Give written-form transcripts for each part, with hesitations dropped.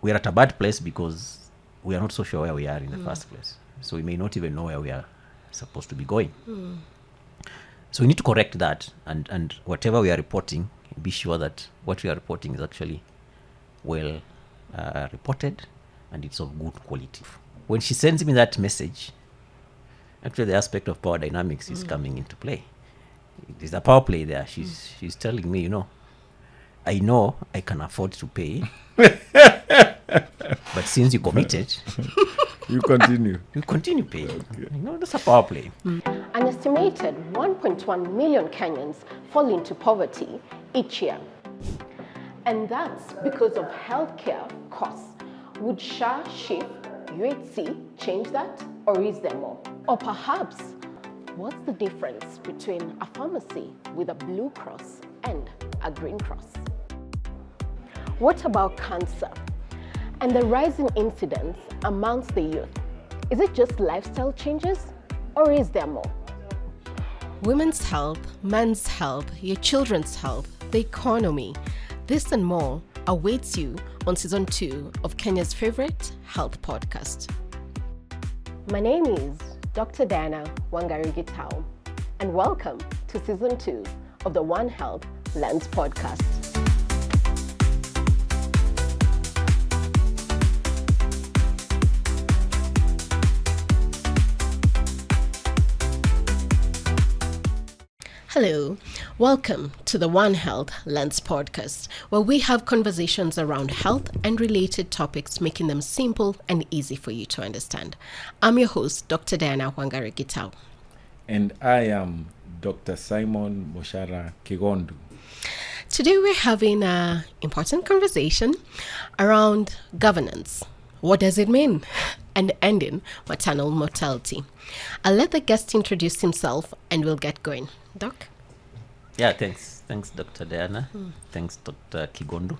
we're at a bad place because we are not so sure where we are in the first place. So we may not even know where we are supposed to be going. So we need to correct that, and whatever we are reporting, be sure that what we are reporting is actually well reported and it's of good quality. When she sends me that message, actually the aspect of power dynamics is coming into play. There's a power play there. She's telling me, I know I can afford to pay, but since you committed, You continue. you continue paying. Okay. That's a power play. An estimated 1.1 million Kenyans fall into poverty each year. And that's because of healthcare costs. Would SHA, SHIF, UHC change that, or is there more? Or perhaps, what's the difference between a pharmacy with a Blue Cross and a Green Cross? What about cancer and the rising incidence amongst the youth? Is it just lifestyle changes, or is there more? Women's health, men's health, your children's health, the economy. This and more awaits you on season 2 of Kenya's favorite health podcast. My name is Dr. Diana Wangari Gitau, and welcome to season 2 of the One Health Lens podcast. Hello, welcome to the One Health Lens podcast, where we have conversations around health and related topics, making them simple and easy for you to understand. I'm your host, Dr. Diana Wangari Gitau. And I am Dr. Simon Moshara Kigondu. Today we're having an important conversation around governance. What does it mean? And ending maternal mortality. I'll let the guest introduce himself and we'll get going. Doc? Yeah, thanks. Thanks, Dr. Diana. Thanks, Dr. Kigondu.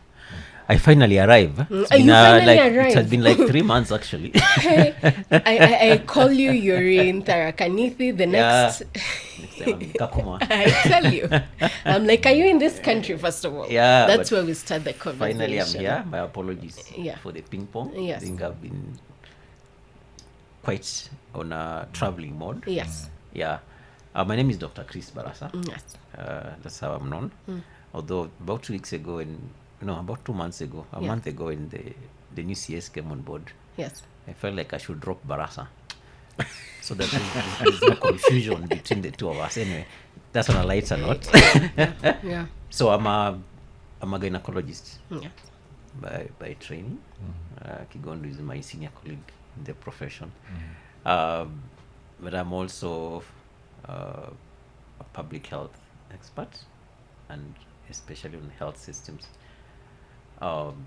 I finally arrived. It has been like 3 months, actually. I call you, you're in Tharakanithi, the next time I'm in Kakuma. I tell you. I'm like, are you in this country, first of all? Yeah. That's where we start the conversation. Finally, I'm here. My apologies for the ping pong. Yes. I think I've been quite on a traveling mode. Yes. Yeah. My name is Dr. Chris Barasa. Yes. That's how I'm known. Although about 2 weeks ago, about 2 months ago, a month ago, when the new CS came on board, yes, I felt like I should drop Barasa, so that there's no confusion between the two of us. Anyway, that's on a lighter note. Yeah. So I'm a gynecologist by training. Kigondu is my senior colleague in the profession, but I'm also a public health expert, and especially on health systems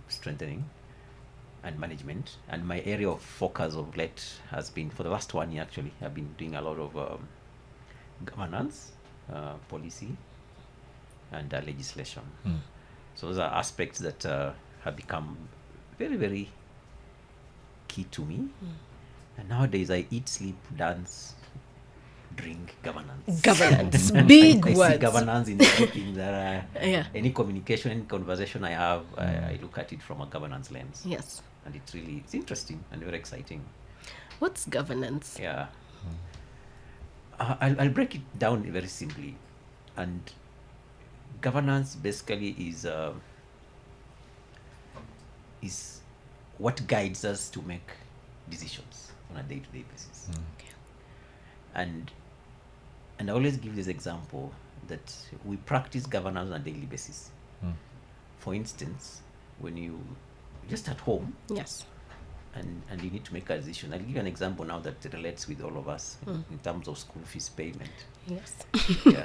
strengthening and management. And my area of focus of late has been, for the last 1 year actually, I've been doing a lot of governance, policy, and legislation. So those are aspects that have become very, very key to me. And nowadays I eat, sleep, dance, drink, governance. Big I words. see governance in everything that any communication, any conversation I have, I look at it from a governance lens. Yes. And it's interesting and very exciting. What's governance? Yeah. I'll break it down very simply. And governance basically is what guides us to make decisions on a day-to-day basis. Okay. And I always give this example that we practice governance on a daily basis. For instance, when you just at home, yes, and you need to make a decision. I'll give you an example now that relates with all of us in terms of school fees payment. Yes. Yeah.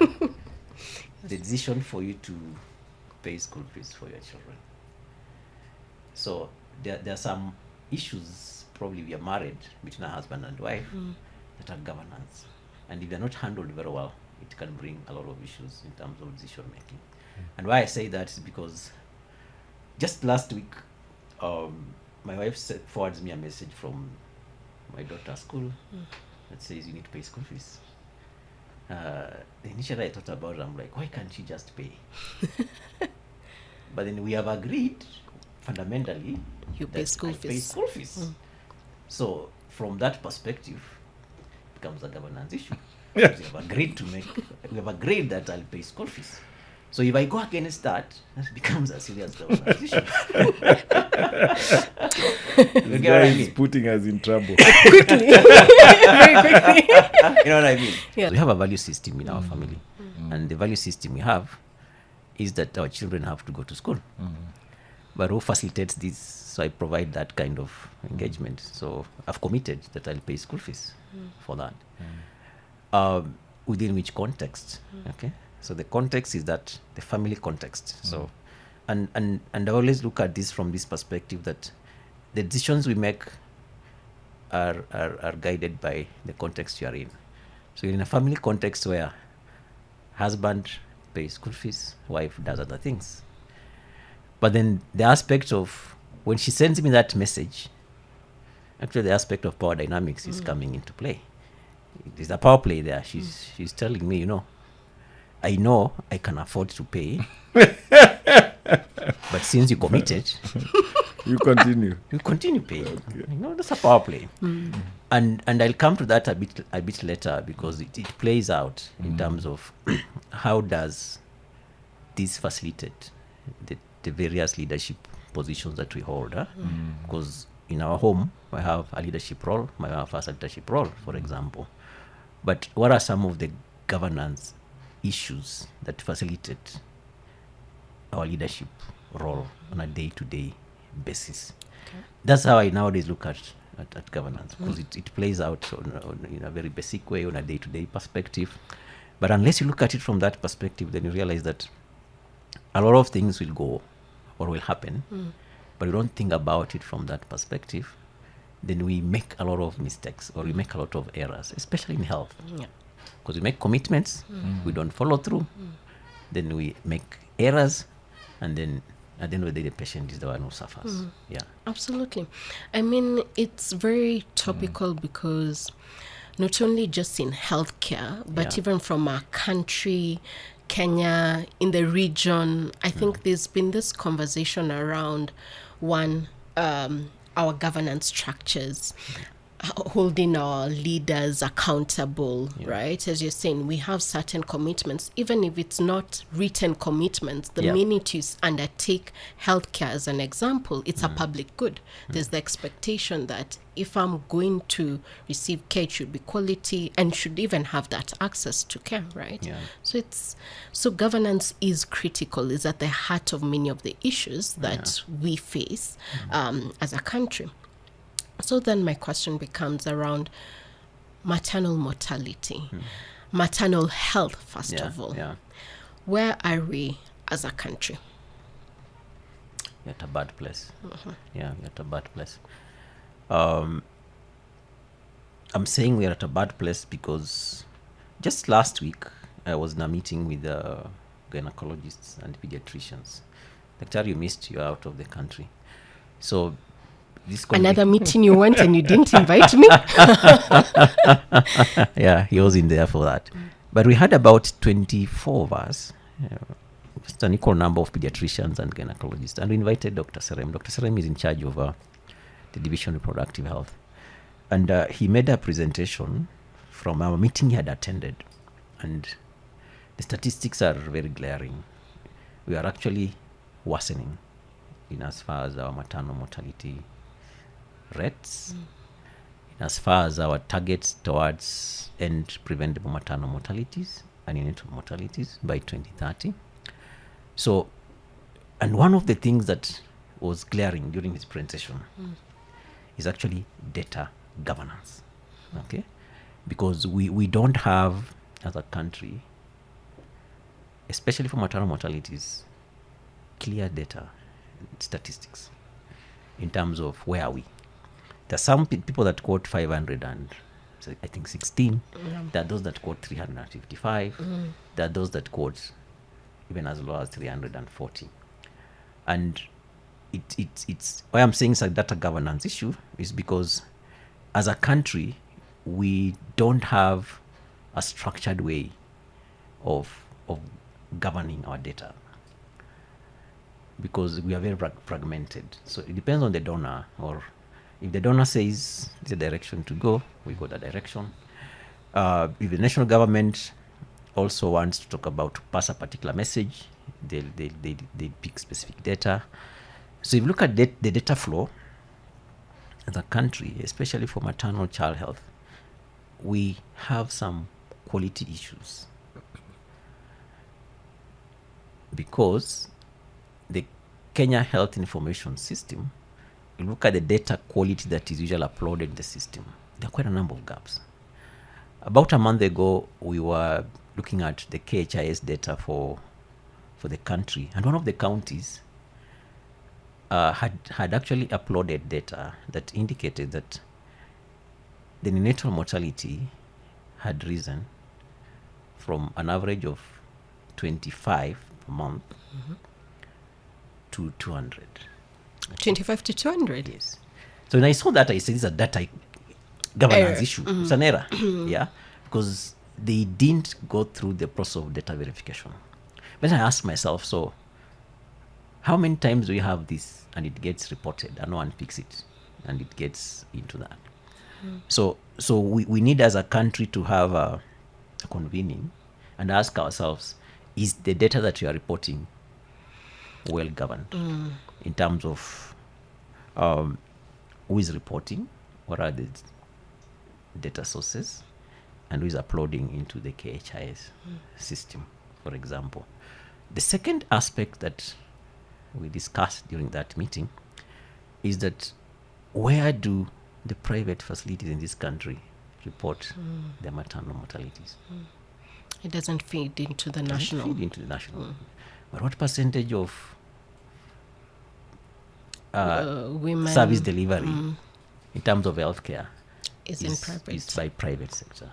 The decision for you to pay school fees for your children. So there are some issues, probably we are married between a husband and wife, that are governance. And if they're not handled very well, it can bring a lot of issues in terms of decision making. And why I say that is because just last week, my wife forwards me a message from my daughter's school that says you need to pay school fees. Initially I thought about it, I'm like, why can't she just pay? But then we have agreed fundamentally You pay that school I pay fees. school fees. So from that perspective, it becomes a governance issue. Yes. We have agreed that I'll pay school fees. So if I go against that, that becomes a serious governance issue. You This get guy what I is mean? putting us in trouble. Quickly. Very quickly. You know what I mean? Yeah. We have a value system in our family. And the value system we have is that our children have to go to school. But who facilitates this? So I provide that kind of engagement. So I've committed that I'll pay school fees for that. Within which context? Okay. So the context is that the family context. So, and I always look at this from this perspective that the decisions we make are guided by the context you are in. So you're in a family context where husband pays school fees, wife does other things. But then the aspect of when she sends me that message, actually the aspect of power dynamics is coming into play. There's a power play there. She's telling me, I know I can afford to pay, but since you committed, You continue. you continue paying. That's a power play. And I'll come to that a bit later because it plays out in terms of how does this facilitate the various leadership positions that we hold. Because in our home, I have a leadership role, my wife has a leadership role, for example. But what are some of the governance issues that facilitate our leadership role on a day-to-day basis? Okay. That's how I nowadays look at governance, because it plays out in a very basic way on a day-to-day perspective. But unless you look at it from that perspective, then you realize that a lot of things will go or will happen, but we don't think about it from that perspective. Then we make a lot of mistakes or we make a lot of errors, especially in health. Yeah. Because we make commitments, we don't follow through, then we make errors, and then at the end of the day, the patient is the one who suffers. Yeah. Absolutely. I mean, it's very topical because not only just in healthcare, but Yeah. even from our country, Kenya, in the region, I think there's been this conversation around our governance structures, holding our leaders accountable, right? As you're saying, we have certain commitments, even if it's not written commitments. The minute you undertake healthcare as an example, it's a public good. There's the expectation that if I'm going to receive care, it should be quality and should even have that access to care, right? Yeah. So governance is critical, is at the heart of many of the issues that we face as a country. So then my question becomes around maternal mortality, maternal health, first of all. Yeah. Where are we as a country? We're at a bad place. Yeah, we're at a bad place. I'm saying we're at a bad place because just last week I was in a meeting with gynecologists and pediatricians. Dr. You missed, you're out of the country. So this Another meeting you went and you didn't invite me? Yeah, he was in there for that. But we had about 24 of us, just an equal number of pediatricians and gynecologists, and we invited Dr. Serem. Dr. Serem is in charge of the Division of Reproductive Health. And he made a presentation from our meeting he had attended. And the statistics are very glaring. We are actually worsening in as far as our maternal mortality rates, in as far as our targets towards end preventable maternal mortalities and neonatal mortalities by 2030. So, and one of the things that was glaring during his presentation is actually data governance, okay? Because we don't have, as a country, especially for maternal mortalities, clear data, statistics, in terms of where are we. There are some people that quote 500 and I think 16. There are those that quote 355. There are those that quote even as low as 340. And it's why I'm saying it's a data governance issue is because as a country, we don't have a structured way of governing our data. because we are very fragmented. So it depends on the donor, or if the donor says it's a direction to go, we go that direction. If the national government also wants to talk about, to pass a particular message, they pick specific data. So if you look at the data flow as a country, especially for maternal child health, we have some quality issues, because the Kenya Health Information System, you look at the data quality that is usually uploaded in the system, there are quite a number of gaps. About a month ago, we were looking at the KHIS data for the country, and one of the counties had actually uploaded data that indicated that the neonatal mortality had risen from an average of 25 per month to 200. 25 to 200? Yes. So when I saw that, I said, this is a data governance issue. It's an error. Yeah. Because they didn't go through the process of data verification. Then I asked myself, so how many times do we have this and it gets reported and no one picks it and it gets into that? So we need as a country to have a convening and ask ourselves, is the data that you are reporting well governed in terms of who is reporting, what are the data sources, and who is uploading into the KHIS system, for example. The second aspect that we discussed during that meeting is that where do the private facilities in this country report their maternal mortalities? It doesn't feed into the Doesn't national. feed into the national. But what percentage of Women service delivery in terms of healthcare is in private. is by private sector?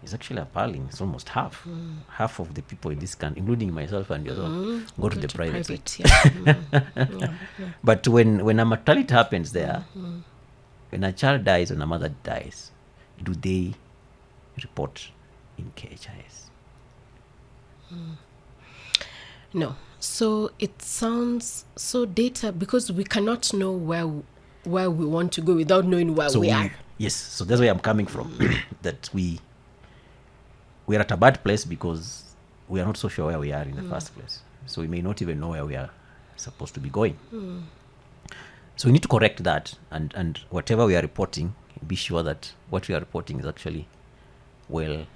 It's actually appalling. It's almost half. Half of the people in this country, including myself and yourself, go to the private sector. Yeah. But when a mortality happens there, when a child dies, when a mother dies, do they report in KHIS? No. So it sounds so data, because we cannot know where we want to go without knowing where we are. Yes, so that's where I'm coming from. That we're at a bad place because we are not so sure where we are in the first place. So we may not even know where we are supposed to be going. So we need to correct that, and whatever we are reporting, be sure that what we are reporting is actually well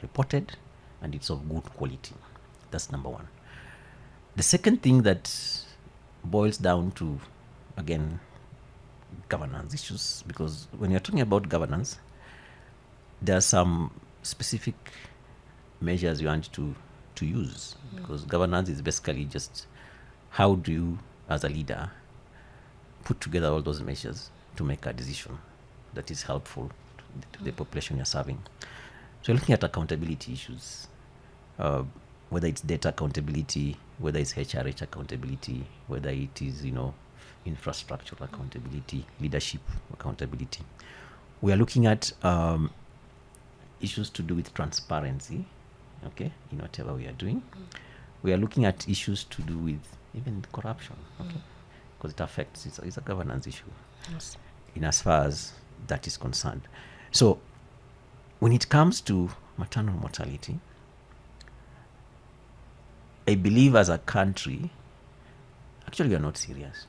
reported and it's of good quality. That's number one. The second thing that boils down to, again, governance issues, because when you're talking about governance, there are some specific measures you want to use, because governance is basically just how do you, as a leader, put together all those measures to make a decision that is helpful to the population you're serving. So you're looking at accountability issues, whether it's data accountability, whether it's HRH accountability, whether it is, infrastructural accountability, leadership accountability. We are looking at issues to do with transparency, okay, in whatever we are doing. We are looking at issues to do with even corruption, okay, because it affects, it's a governance issue. Yes. In as far as that is concerned. So when it comes to maternal mortality, I believe as a country, actually we are not serious.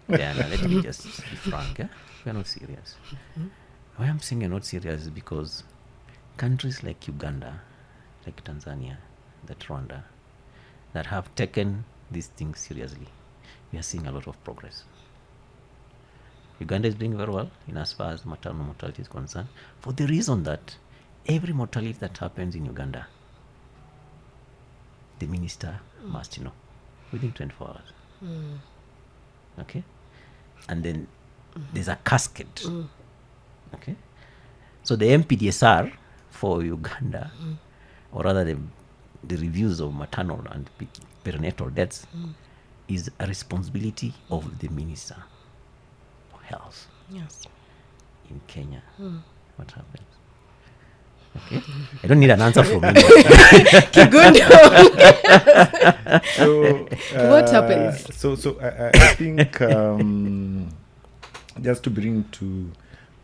Yeah, now let me just be frank. We are not serious. Why I'm saying we're not serious is because countries like Uganda, like Tanzania, that Rwanda, that have taken these things seriously, we are seeing a lot of progress. Uganda is doing very well in as far as maternal mortality is concerned, for the reason that every mortality that happens in Uganda, the minister must know within 24 hours. Okay? And then there's a cascade. Okay? So the MPDSR for Uganda, or rather the reviews of maternal and perinatal deaths, is a responsibility of the minister for health. Yes. In Kenya, what happens? Okay. I don't need an answer from you. Keep going. So What happens? So I think just to bring to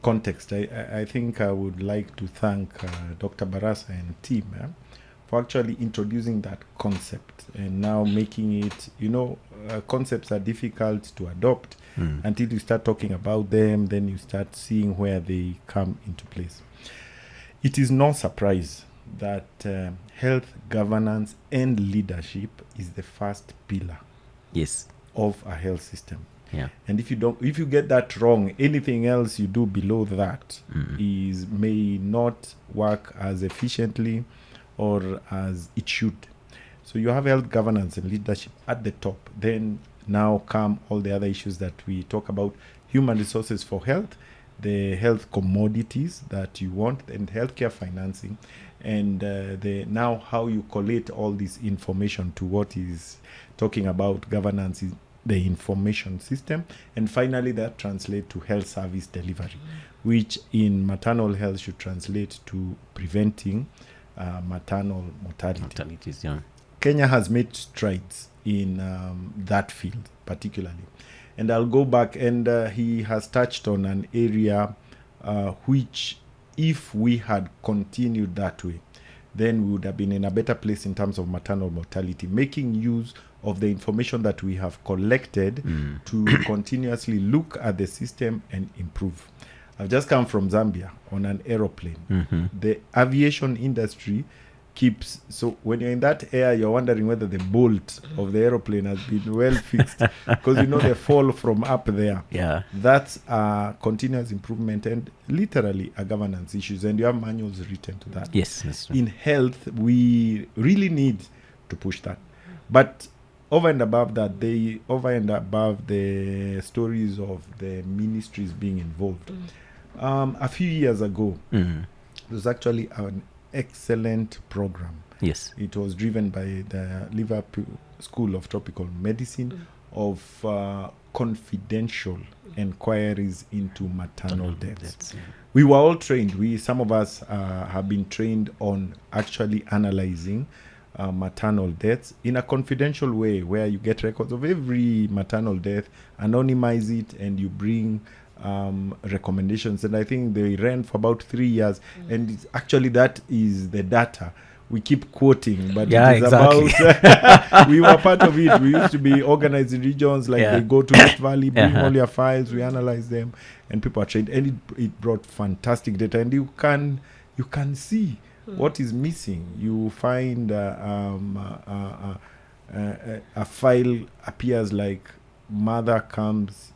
context, I think I would like to thank Dr. Barasa and team for actually introducing that concept and now making it, concepts are difficult to adopt until you start talking about them, then you start seeing where they come into place. It is no surprise that health governance and leadership is the first pillar Yes. of a health system. Yeah. And if you get that wrong, anything else you do below that may not work as efficiently or as it should. So you have health governance and leadership at the top. Then now come all the other issues that we talk about: human resources for health, the health commodities that you want, and healthcare financing, and now how you collate all this information to what is talking about governance is the information system, and finally that translate to health service delivery, which in maternal health should translate to preventing maternal mortality. Mortalities, yeah. Kenya has made strides in that field particularly, and I'll go back, and he has touched on an area which, if we had continued that way, then we would have been in a better place in terms of maternal mortality, making use of the information that we have collected to continuously look at the system and improve. I've just come from Zambia on an aeroplane. The aviation industry keeps, so when you're in that air, you're wondering whether the bolt of the aeroplane has been well fixed, because they fall from up there. Yeah. That's a continuous improvement and literally a governance issues, and you have manuals written to that. Yes, that's right. In health, we really need to push that. But over and above that, over and above the stories of the ministries being involved, a few years ago, there was actually an excellent program. Yes. It was driven by the Liverpool School of Tropical Medicine of confidential inquiries into maternal deaths. Yeah. We were all trained. Some of us have been trained on actually analyzing maternal deaths in a confidential way, where you get records of every maternal death, anonymize it, and you bring recommendations. And I think they ran for about 3 years, and it's actually that is the data we keep quoting, but yeah, it is exactly. about we were part of it. We used to be organized in regions, like they go to Rift Valley, bring all your files, we analyze them, and people are trained, and it brought fantastic data, and you can see what is missing. You find a file appears like mother comes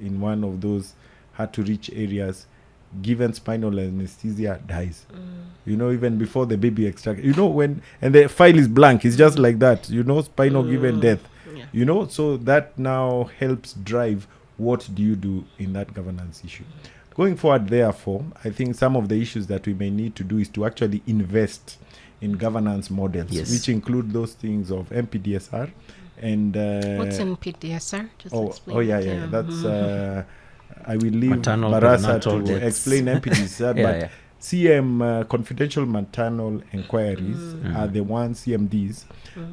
in one of those hard to reach areas, given spinal anesthesia, dies. Even before the baby extracted. And the file is blank. It's just like that. Spinal given death. Yeah. So that now helps drive what do you do in that governance issue. Going forward, therefore, I think some of the issues that we may need to do is to actually invest in governance models, which include those things of MPDSR and... what's MPDSR? Just explain. Oh, yeah. That's... I will leave maternal Barasa to deaths. explain MPDSR, but CM, confidential maternal inquiries, are the ones, CMDs,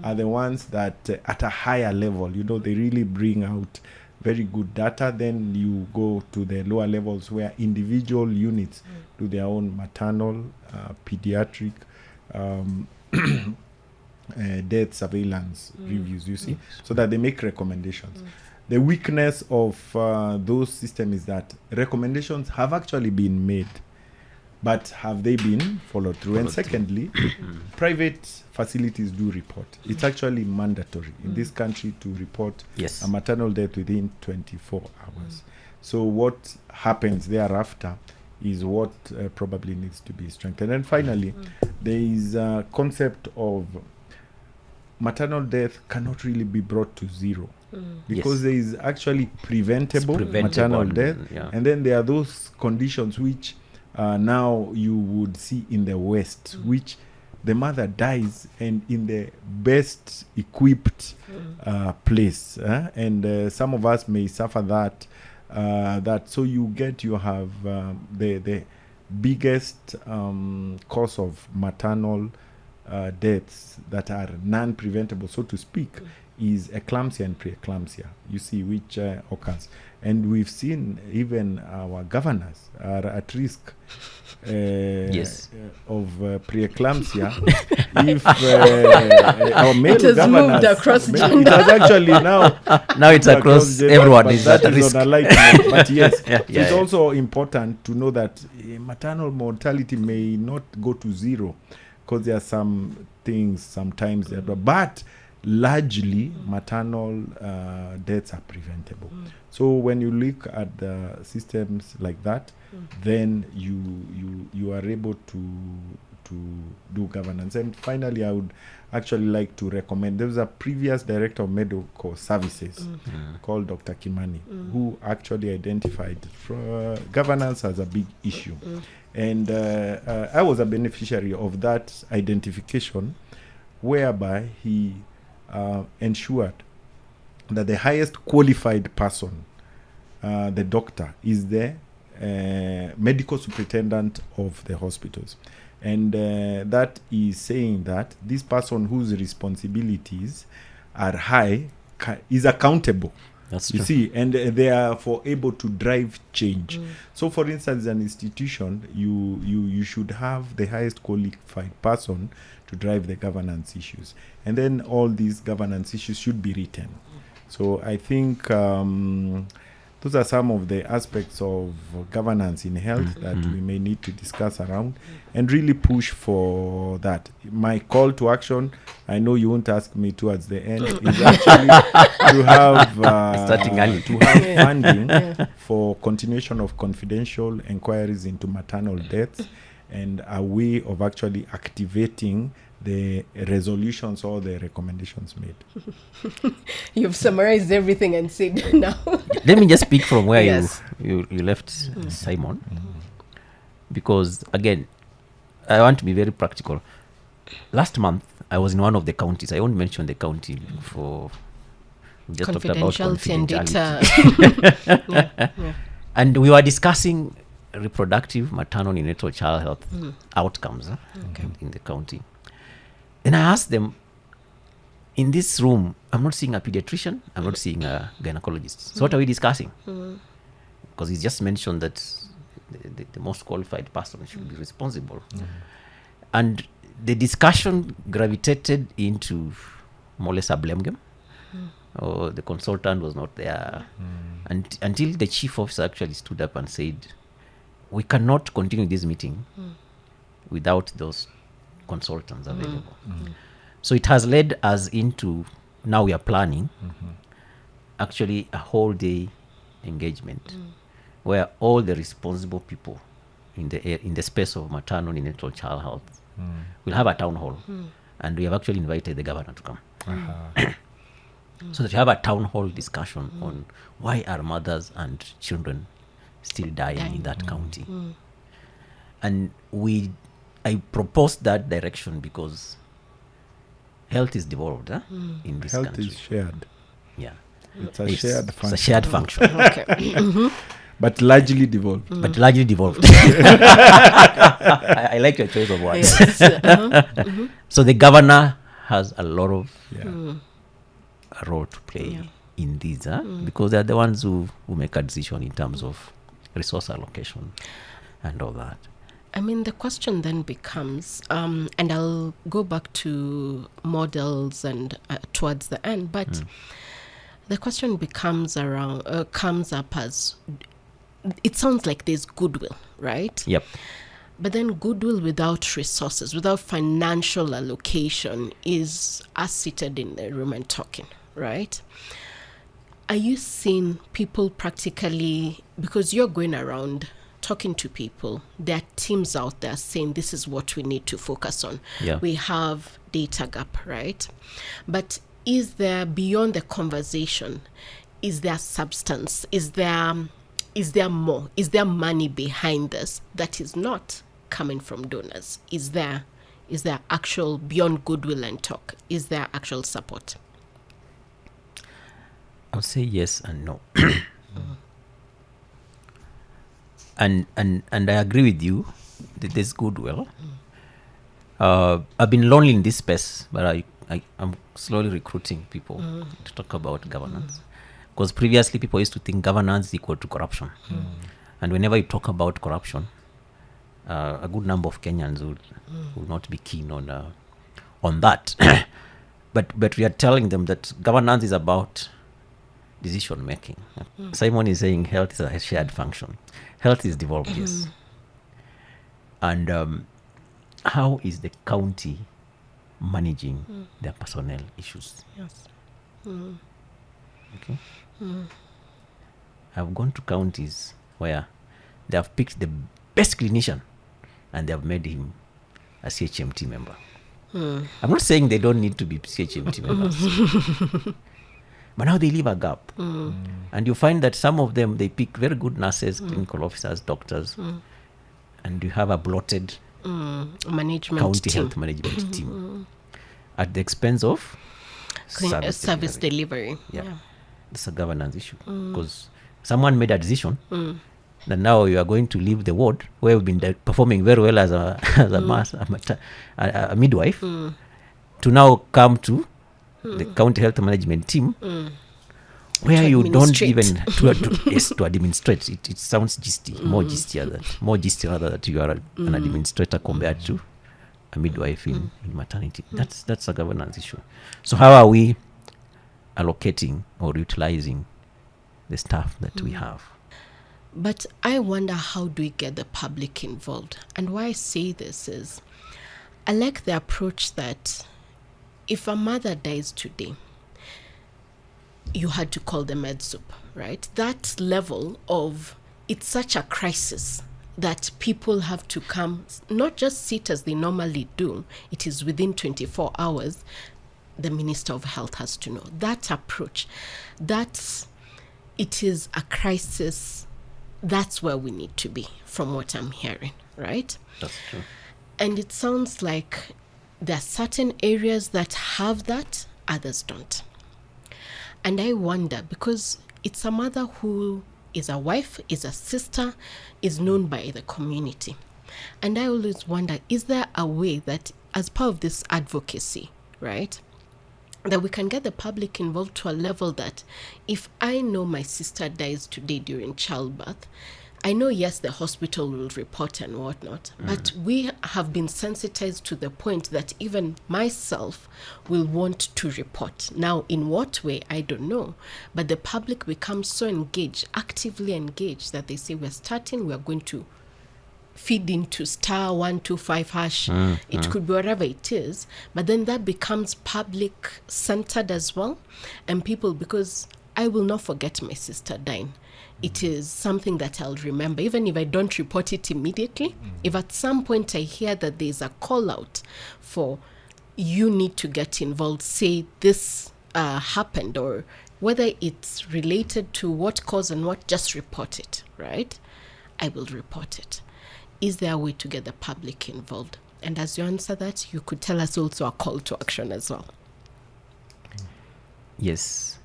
are the ones that at a higher level, they really bring out very good data. Then you go to the lower levels where individual units do their own maternal, pediatric, death surveillance reviews, you see, so that they make recommendations. The weakness of those systems is that recommendations have actually been made, but have they been followed through? And secondly, private facilities do report. It's actually mandatory in this country to report a maternal death within 24 hours. So what happens thereafter is what probably needs to be strengthened. And finally, there is a concept of maternal death cannot really be brought to zero. Because there is actually preventable maternal death, and then there are those conditions which now you would see in the West, which the mother dies and in the best equipped place, and some of us may suffer that. So you have the biggest cause of maternal deaths that are non-preventable, so to speak, is eclampsia and preeclampsia, you see, which occurs. And we've seen even our governors are at risk Yes. of preeclampsia if our male It has governors, moved across it has actually now Now it's across gender, everyone but is that at is risk. on a light note. But yes, Yeah, so yeah, it's yeah. also important to know that maternal mortality may not go to zero, because there are some things sometimes, but largely maternal deaths are preventable. So when you look at the systems like that, then you are able to do governance. And finally, I would actually like to recommend, there was a previous director of medical services called Dr. Kimani, who actually identified governance as a big issue. And I was a beneficiary of that identification, whereby he ensured that the highest qualified person, the doctor, is the medical superintendent of the hospitals. And that is saying that this person whose responsibilities are high is accountable. That's You true. see, and they are for able to drive change. So, for instance, an institution, you should have the highest qualified person to drive the governance issues, and then all these governance issues should be written. So, I think those are some of the aspects of governance in health that we may need to discuss around and really push for that. My call to action, I know you won't ask me towards the end, is actually to have Starting early. to have funding for continuation of confidential inquiries into maternal deaths, and a way of actually activating the resolutions or the recommendations made. You've summarized everything and said now. Let me just speak from where Yes. you left Simon, because again, I want to be very practical. Last month, I was in one of the counties. I won't mention the county for we just talked about Confidentiality and confidentiality. data. And we were discussing reproductive, maternal, neonatal child health outcomes in the county. And I asked them, in this room, I'm not seeing a pediatrician, I'm not seeing a gynecologist. So what are we discussing? Because he's just mentioned that the most qualified person should be responsible. And the discussion gravitated into more or less a blame game. Or the consultant was not there. And until the chief officer actually stood up and said, we cannot continue this meeting without those consultants available. So it has led us into, now we are planning actually a whole day engagement where all the responsible people in the space of maternal neonatal child health will have a town hall, and we have actually invited the governor to come. So that you have a town hall discussion on why are mothers and children still dying in that county. And I proposed that direction because health is devolved in this Health country. is shared. Yeah. It's a shared It's function, a shared function, Okay. but largely devolved. but largely devolved. I like your choice of words. Yes. So the governor has a lot of Yeah. a role to play in these, because they're the ones who make a decision in terms of resource allocation and all that. I mean, the question then becomes, and I'll go back to models and towards the end, but the question becomes comes up as, it sounds like there's goodwill, right? Yep. But then goodwill without resources, without financial allocation, is us seated in the room and talking, right? Are you seeing people practically, because you're going around talking to people, there are teams out there saying this is what we need to focus on. Yeah. We have data gap, right? But is there, beyond the conversation, is there substance? Is there more? Is there money behind this that is not coming from donors? Is there actual, beyond goodwill and talk, is there actual support? I would say yes and no. and I agree with you that there's goodwill. I've been lonely in this space, but I'm slowly recruiting people to talk about governance, because previously people used to think governance is equal to corruption, and whenever you talk about corruption, a good number of Kenyans will not be keen on that. But we are telling them that governance is about decision making. Simon is saying health is a shared function. Health is devolved, yes. And how is the county managing their personnel issues? Yes. Okay. I've gone to counties where they have picked the best clinician and they have made him a CHMT member. I'm not saying they don't need to be CHMT members, but now they leave a gap. And you find that some of them, they pick very good nurses, clinical officers, doctors, and you have a bloated Management county team. health management team at the expense of Service delivery. Yeah. It's a governance issue, because someone made a decision that now you are going to leave the ward where you've been performing very well as a midwife, to now come to the county health management team where To you don't administrate. even to administrate. It sounds gisty, more gisty rather that you are an administrator compared to a midwife in maternity. That's a governance issue. So how are we allocating or utilizing the staff that we have? But I wonder, how do we get the public involved? And why I say this is, I like the approach that if a mother dies today, you had to call the med soup, right? That level of, it's such a crisis that people have to come, not just sit as they normally do. It is within 24 hours. The Minister of Health has to know. That approach, it is a crisis. That's where we need to be, from what I'm hearing, right? That's true. And it sounds like there are certain areas that have that, others don't. And I wonder, because it's a mother who is a wife, is a sister, is known by the community. And I always wonder, is there a way that, as part of this advocacy, right, that we can get the public involved to a level that if I know my sister dies today during childbirth, I know, yes, the hospital will report and whatnot, but we have been sensitized to the point that even myself will want to report. Now, in what way, I don't know, but the public becomes so engaged, actively engaged, that they say, we're going to feed into *125#. It could be wherever it is, but then that becomes public centered as well. And people, because I will not forget my sister dying. It is something that I'll remember, even if I don't report it immediately. If at some point I hear that there's a call out for, you need to get involved, say this happened, or whether it's related to what cause and what, just report it, right? I will report it. Is there a way to get the public involved? And as you answer that, you could tell us also a call to action as well. Yes.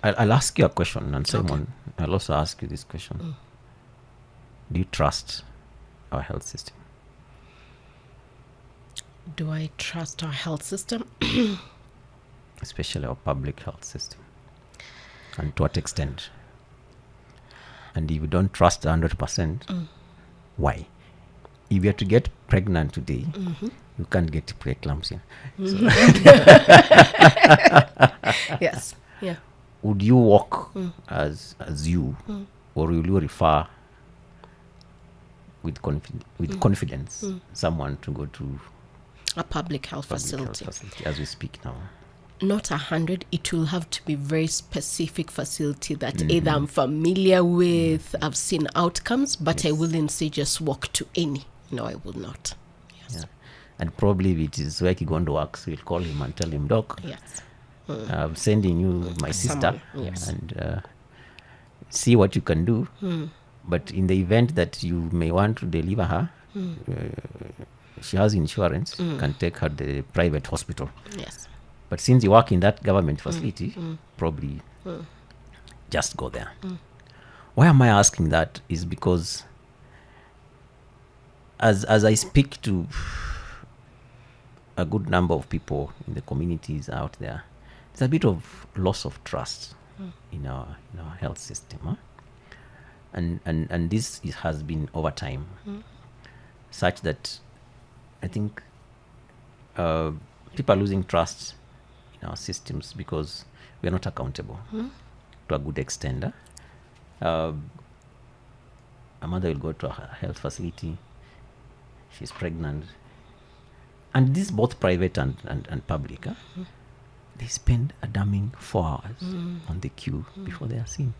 I'll ask you a question, and Simon, I'll also ask you this question. Do you trust our health system? Do I trust our health system? Especially our public health system. And to what extent? And if you don't trust 100%, why? If you are to get pregnant today, you can't get preeclampsia. Yes. Yeah. Would you walk as you, or will you refer with confidence someone to go to A public health public facility. health facility as we speak now? Not 100. It will have to be very specific facility that either I'm familiar with, I've seen outcomes, but I wouldn't say just walk to any. No, I will not. Yes. Yeah. And probably if it is where Kigondo works, we'll call him and tell him, Doc, Yes. I'm sending you my sister, Someone, yes. and see what you can do. But in the event that you may want to deliver her, she has insurance, can take her to the private hospital. Yes. But since you work in that government facility, probably just go there. Why am I asking that? Is because as I speak to a good number of people in the communities out there, there's a bit of loss of trust in our health system, huh? And this has been over time, such that I think people are losing trust in our systems because we are not accountable to a good extent. A mother will go to a health facility, she's pregnant, and this is both private and public. They spend a damning 4 hours on the queue before they are seen.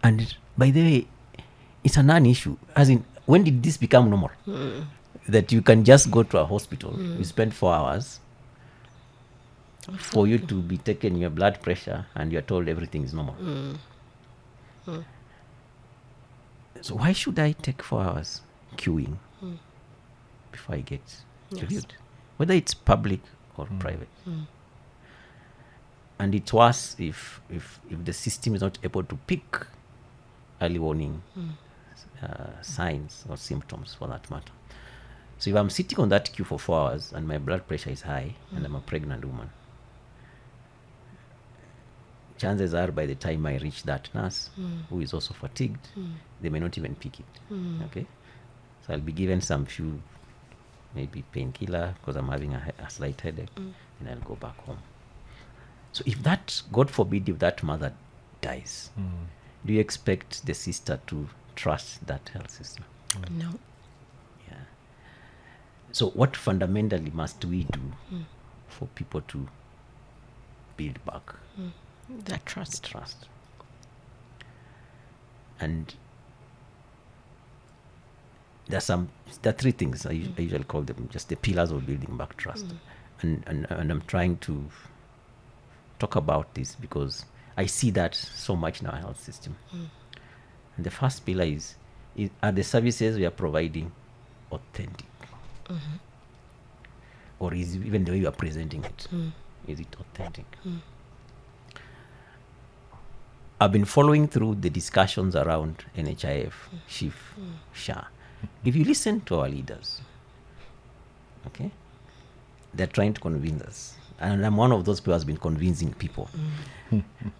And by the way, it's a non-issue. As in, when did this become normal? That you can just go to a hospital, you spend 4 hours for you to be taken your blood pressure, and you're told everything is normal. So why should I take 4 hours queuing before I get reviewed? Whether it's public or private. And it's worse if the system is not able to pick early warning signs or symptoms, for that matter. So if I'm sitting on that queue for 4 hours and my blood pressure is high and I'm a pregnant woman, chances are by the time I reach that nurse who is also fatigued, they may not even pick it. Okay, so I'll be given some few, maybe painkiller because I'm having a slight headache, and I'll go back home. So if that, God forbid, if that mother dies, do you expect the sister to trust that health system? No. Yeah. So what fundamentally must we do for people to build back That trust. trust? And there are three things I usually call them just the pillars of building back trust. And I'm trying to talk about this because I see that so much in our health system. And the first pillar is are the services we are providing authentic? Or is even the way you are presenting it, is it authentic? I've been following through the discussions around NHIF, SHIF, SHA. If you listen to our leaders, okay, they're trying to convince us. And I'm one of those people who has been convincing people.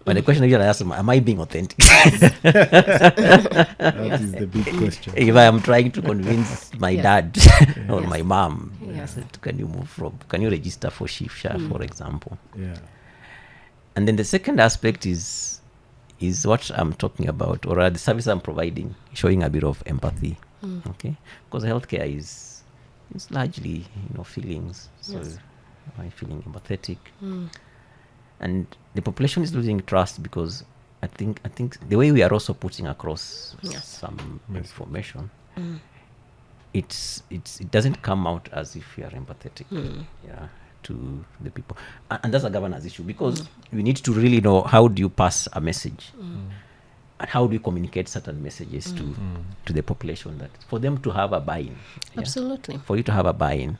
But the question I usually ask them, am I being authentic? That is the big question. If I am trying to convince my dad or my mom, can you register for SHIF, SHA, for example? Yeah. And then the second aspect is what I'm talking about, or the service I'm providing, showing a bit of empathy. Okay, because healthcare is largely feelings. So am I feeling empathetic? And the population is losing trust because I think the way we are also putting across some information, it doesn't come out as if we are empathetic. To the people, and that's a governance issue because we need to really know how do you pass a message and how do you communicate certain messages to the population, that for them to have a buy-in. Absolutely. For you to have a buy-in,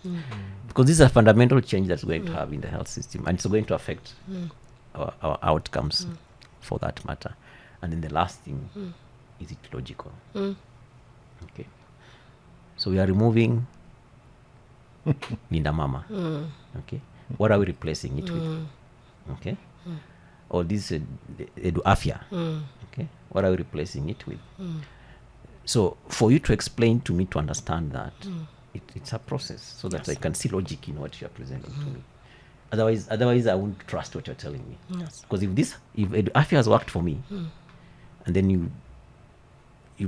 because this is a fundamental change that's going to have in the health system, and it's going to affect our outcomes for that matter. And then the last thing, is it logical? Okay, so we are removing Linda Mama. Okay, what are we replacing it with? Okay, or this Edu Afya. Okay, what are we replacing it with? So for you to explain to me, to understand that, it's a process, so that I can see logic in what you are presenting to me. Otherwise I won't trust what you're telling me. Because if Edu Afya has worked for me, and then you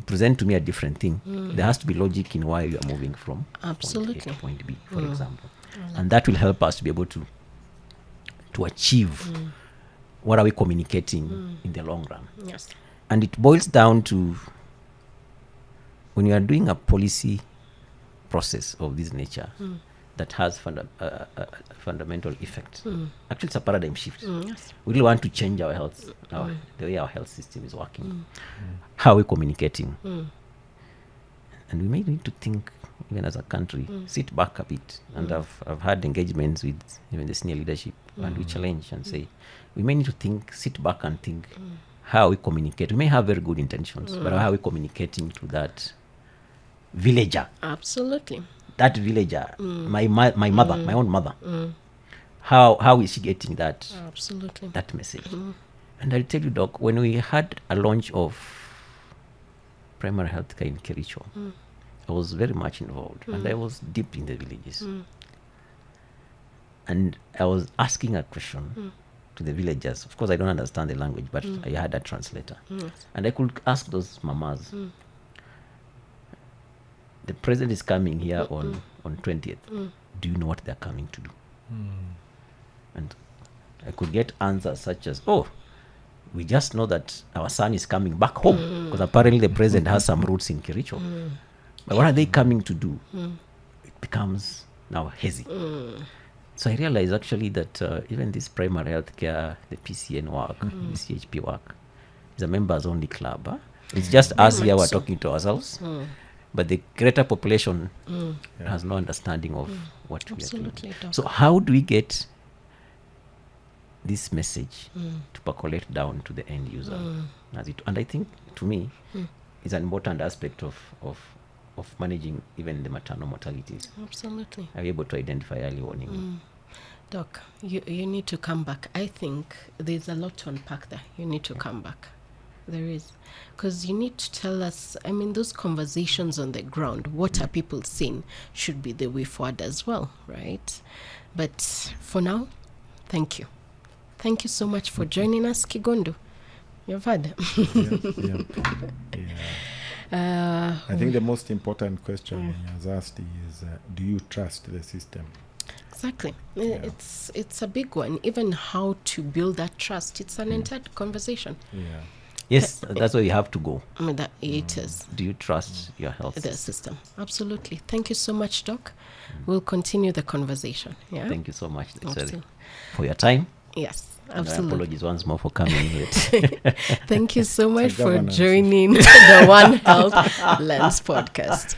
present to me a different thing, there has to be logic in why you are moving from point A to point B, for example. And that will help us to be able to achieve what are we communicating in the long run. And it boils down to, when you are doing a policy process of this nature that has fundamental effect, actually it's a paradigm shift. We really want to change our health, the way our health system is working. How are we communicating? And we may need to think, even as a country, sit back a bit. And I've had engagements with even the senior leadership, and we challenge and say, we may need to think, sit back and think, how we communicate. We may have very good intentions, but how are we communicating to that villager? Absolutely. That villager, my mother, my own mother. How is she getting that Absolutely. that message? And I'll tell you, Doc, when we had a launch of primary health care in Kericho, I was very much involved, and I was deep in the villages. And I was asking a question to the villagers. Of course, I don't understand the language, but I had a translator. And I could ask those mamas, the president is coming here on 20th. Do you know what they're coming to do? And I could get answers such as, oh, we just know that our son is coming back home, because apparently the president has some roots in Kericho. But what are they coming to do? It becomes now hazy. So I realized actually that even this primary health care, the PCN work, the CHP work, is a members only club. Huh? It's just us here, we're talking to ourselves. But the greater population has no understanding of what we are doing. So how do we get this message to percolate down to the end user? And I think, to me, it's an important aspect of managing even the maternal mortalities. Absolutely. Are we able to identify early warning? Doc, you need to come back. I think there's a lot to unpack there. You need to come back. There is. Because you need to tell us, I mean, those conversations on the ground, what are people saying, should be the way forward as well, right? But for now, thank you. Thank you so much for joining us, Kigondo. You've had. I think the most important question he has asked is, do you trust the system? Exactly. It's a big one. Even how to build that trust, it's an entire conversation. Yes, that's where you have to go. I mean, that it is. Do you trust your health system? Absolutely. Thank you so much, Doc. We'll continue the conversation. Yeah. Thank you so much, for your time. Yes, And absolutely. apologies once more for coming late. Thank you so much for joining the One Health Lens podcast.